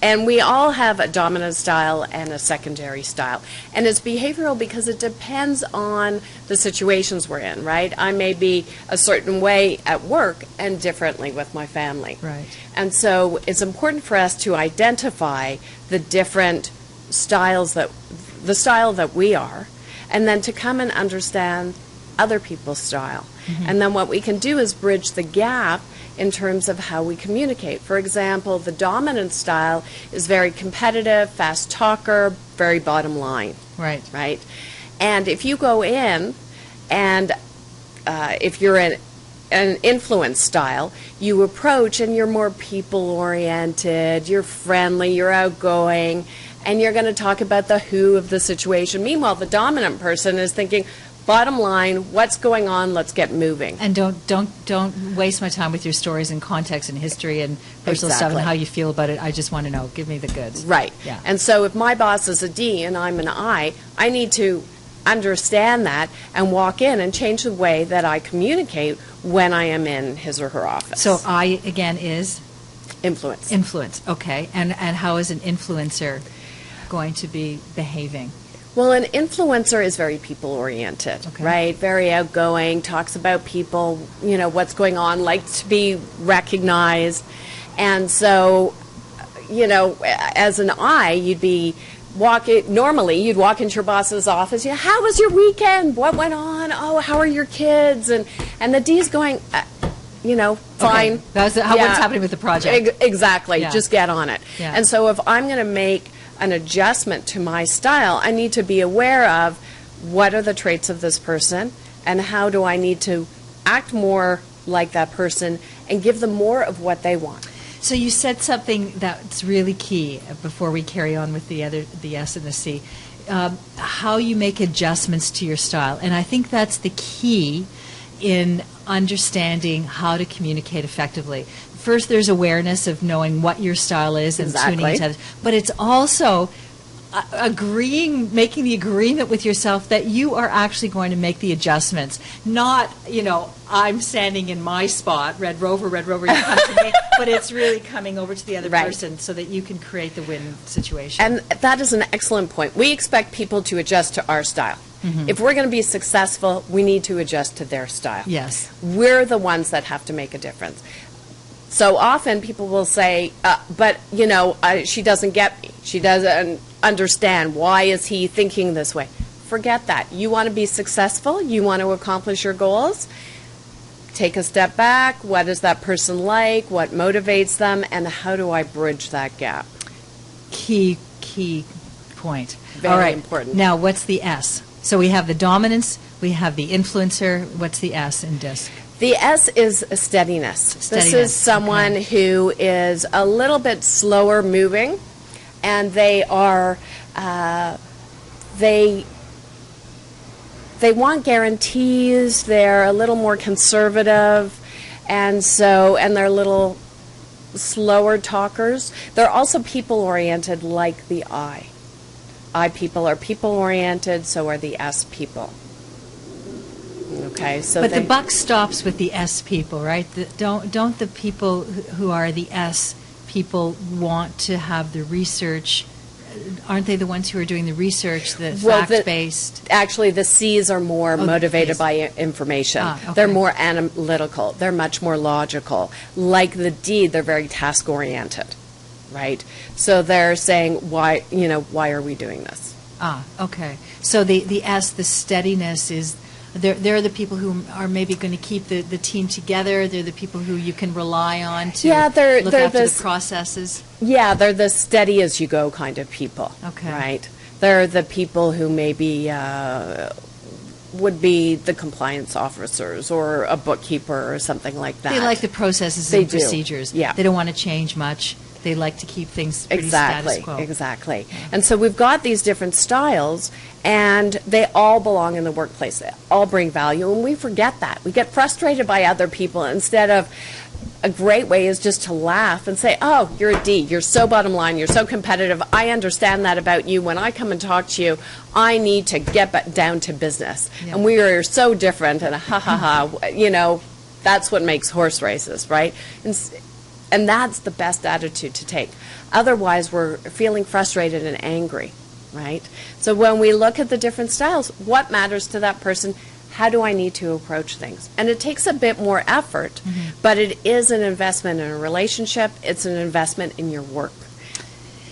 and we all have a dominant style and a secondary style. And it's behavioral because it depends on the situations we're in, right? I may be a certain way at work and differently with my family. Right. And so it's important for us to identify the different styles the style that we are, and then to come and understand other people's style. And then what we can do is bridge the gap in terms of how we communicate. For example, the dominant style is very competitive, fast talker, very bottom line. Right. Right? And if you go in and if you're an influence style, you approach and you're more people-oriented, you're friendly, you're outgoing, and you're going to talk about the who of the situation. Meanwhile, the dominant person is thinking, bottom line, what's going on, let's get moving. And don't waste my time with your stories and context and history and personal stuff and how you feel about it. I just want to know. Give me the goods. Right. Yeah. And so if my boss is a D and I'm an I need to understand that and walk in and change the way that I communicate when I am in his or her office. So I, again, is? Influence. Influence, okay. And how is an influencer going to be behaving? Well, an influencer is very people-oriented, right? Very outgoing, talks about people, what's going on, likes to be recognized. And so, as an I, you'd be normally you'd walk into your boss's office, how was your weekend? What went on? Oh, how are your kids? And the D's going, fine. Okay. That's what's happening with the project. Exactly. Yeah. Just get on it. Yeah. And so if I'm going to make an adjustment to my style, I need to be aware of what are the traits of this person and how do I need to act more like that person and give them more of what they want. So you said something that's really key before we carry on with the S and the C, how you make adjustments to your style. And I think that's the key in understanding how to communicate effectively. First, there's awareness of knowing what your style is and tuning into others. But it's also making the agreement with yourself that you are actually going to make the adjustments. Not, I'm standing in my spot, Red Rover, you come to me, but it's really coming over to the other person so that you can create the win situation. And that is an excellent point. We expect people to adjust to our style. If we're going to be successful, we need to adjust to their style. Yes. We're the ones that have to make a difference. So often people will say, but, she doesn't get me. She doesn't understand. Why is he thinking this way? Forget that. You want to be successful? You want to accomplish your goals? Take a step back. What is that person like? What motivates them? And how do I bridge that gap? Key point. Very important. Now, what's the S? So we have the dominance, we have the influencer. What's the S in DISC? The S is steadiness. This is someone who is a little bit slower moving, and they are they want guarantees. They're a little more conservative, and they're a little slower talkers. They're also people oriented, like the I. I people are people oriented, so are the S people. Okay, so but the buck stops with the S people, right? Don't the people who are the S people want to have the research? Aren't they the ones who are doing the research, the fact-based? Actually, the C's are more motivated by information. Okay. They're more analytical. They're much more logical. Like the D, they're very task-oriented, right? So they're saying, why are we doing this? Okay. So the S, the steadiness is... They're the people who are maybe going to keep the team together. They're the people who you can rely on to look after the processes. Yeah, they're the steady as you go kind of people. Okay. Right? They're the people who maybe would be the compliance officers or a bookkeeper or something like that. They like the processes and procedures. Yeah. They don't want to change much. They like to keep things pretty status quo. Exactly. And so we've got these different styles, and they all belong in the workplace. They all bring value, and we forget that. We get frustrated by other people instead of a great way is just to laugh and say, oh, you're a D. You're so bottom line. You're so competitive. I understand that about you. When I come and talk to you, I need to get down to business. Yeah. And we are so different, and that's what makes horse races, right? And that's the best attitude to take. Otherwise, we're feeling frustrated and angry, right? So when we look at the different styles, what matters to that person? How do I need to approach things? And it takes a bit more effort, but it is an investment in a relationship. It's an investment in your work.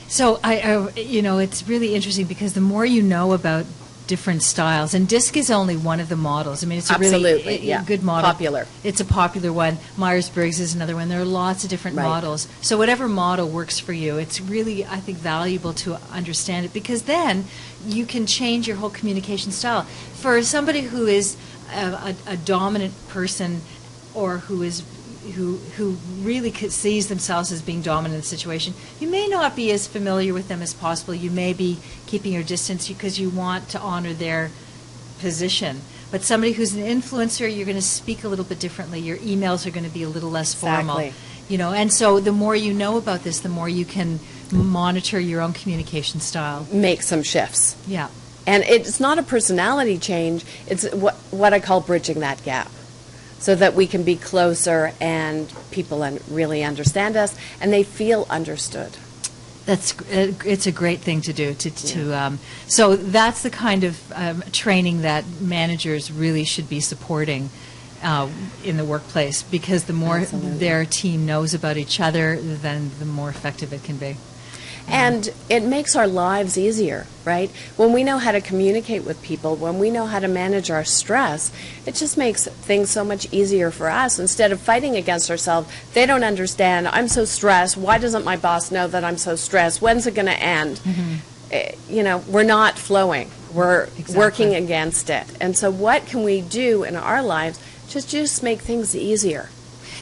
So it's really interesting because the more you know about different styles, and DISC is only one of the models. I mean, it's a really good model. Popular. It's a popular one. Myers-Briggs is another one. There are lots of different models. So whatever model works for you, it's really, I think, valuable to understand it, because then you can change your whole communication style. For somebody who is a dominant person, or who really sees themselves as being dominant in the situation, you may not be as familiar with them as possible. You may be keeping your distance because you want to honor their position. But somebody who's an influencer, you're going to speak a little bit differently. Your emails are going to be a little less formal. Exactly. And so the more you know about this, the more you can monitor your own communication style. Make some shifts. Yeah. And it's not a personality change. It's what I call bridging that gap, so that we can be closer and people really understand us and they feel understood. It's a great thing to do. So that's the kind of training that managers really should be supporting in the workplace, because the more their team knows about each other, then the more effective it can be. And it makes our lives easier, right? When we know how to communicate with people, when we know how to manage our stress, it just makes things so much easier for us. Instead of fighting against ourselves, they don't understand, I'm so stressed, why doesn't my boss know that I'm so stressed, when's it going to end? We're not flowing, we're working against it. And so what can we do in our lives to just make things easier?